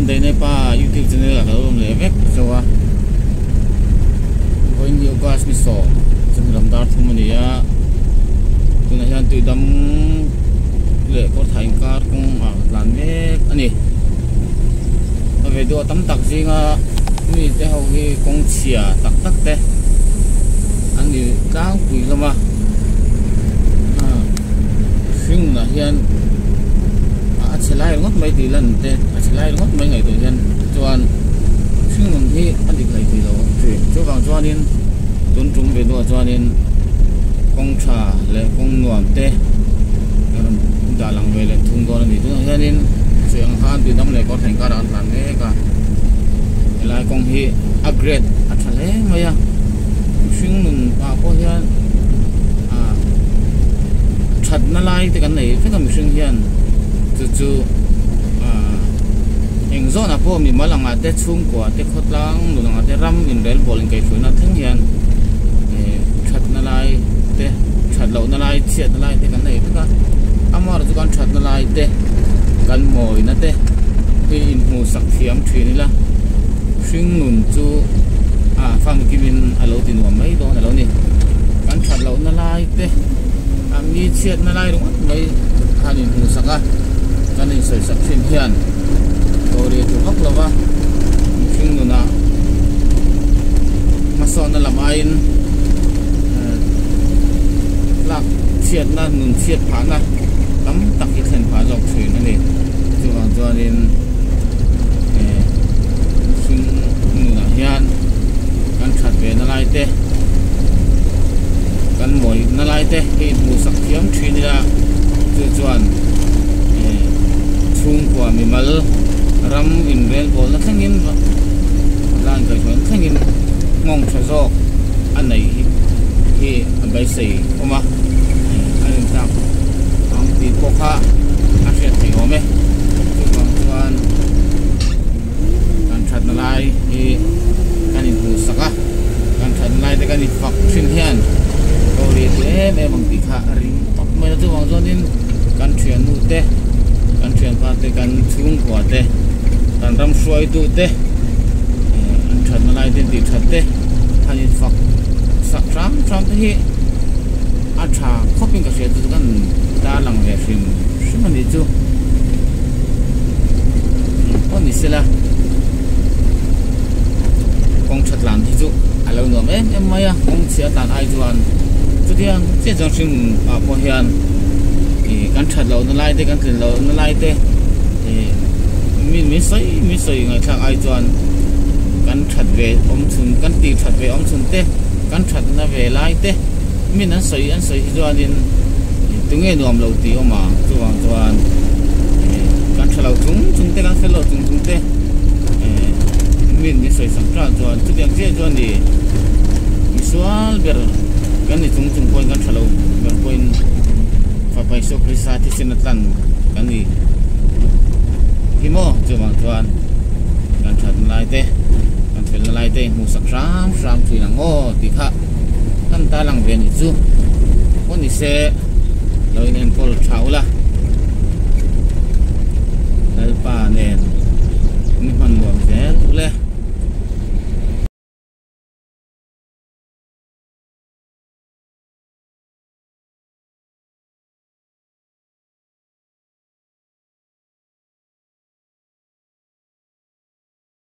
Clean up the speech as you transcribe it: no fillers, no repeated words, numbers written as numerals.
đây này pa YouTube channel là kalau leh vek sewa poin dia gas miso dalam dar thu mania tuna hian tui dam le ko thain kar kong lan mek ani ave do tam tak zinga ni te ho hi kong chia tak tak te ani tang pui lama sing na hian chelai ngot mai ti lan te chelai ngot mai ngai tu hian chuan sing nun hi adik lai ti lo tre chu wang chuanin tun tum be do chuanin kong tha le kong nuam te da lang ve le thung do ni tu hianin siang han ti dam le ko thain ka ran lan me ka lai kong hi upgrade a thale maya sing nun pa ko hian that na lai te kan nei fe kam sing hian chu eng zona po mi malanga te chung ko te khotlang langa te ram in rel bowling kai phuna thing hian that na lai te that lo na lai chiat na lai te kan nei ka amar chu kan that na lai te kan moi na te te in mu sak thiam thini la sing nun chu fam kimin alo tin wa mai do na lo ni kan that lo na lai te mi chiat na lai rung mai hanin mu saka kanin soi sak thin hian tori tu hak lawa sing nuna mason na lamain lak chiat na nun chiat pha na lam tak hi thlen pha jok thin ani chuan chuanin sing nuna hian kan that ve na lai te kan moi na lai te hi mu sak thiam thin ya chuan chung kwa mi mal ram in rel bol na thangin lan kai thon thangin ngong tha zo an nei hi an bai sei oma an tak ang ti ko kha a se thei ome chuan kan that na lai hi kan in hu saka kan that na lai te kan in fak thin hian ko ri te me mang ti kha ring tok me na chu wang zonin kan thian nu te kan thian pa te kan chung kwa te kan ram suai tu te an that na lai ten ti that te hanin fak sak ram te hi a tha khoping ka se tu kan da lang ve sim ani chu oni sela kong that lan hi chu alo no me em maya kong chia tan ai chuan chu tiang che jang sim a po hian kan that lo na lai te kan thin lo na lai te mi soi ngai thang ai chuan kan that ve om chun kan ti that ve om chun te kan that na ve lai te min an soi chuanin tunge nuam lo ti oma chuan kan that lo chung te kan fel lo chung te min mi soi sam tra chuan chu tiang che chuan ni visual ber kan ni chung point kan that lo ber point papai so prisa ti sinatlan kan ni himo chuwang chuan kan that lai te kan fel lai te mu sak ram thui lang o ti kha kan ta lang ve ni chu oni se loin en pol thaula dal pa nen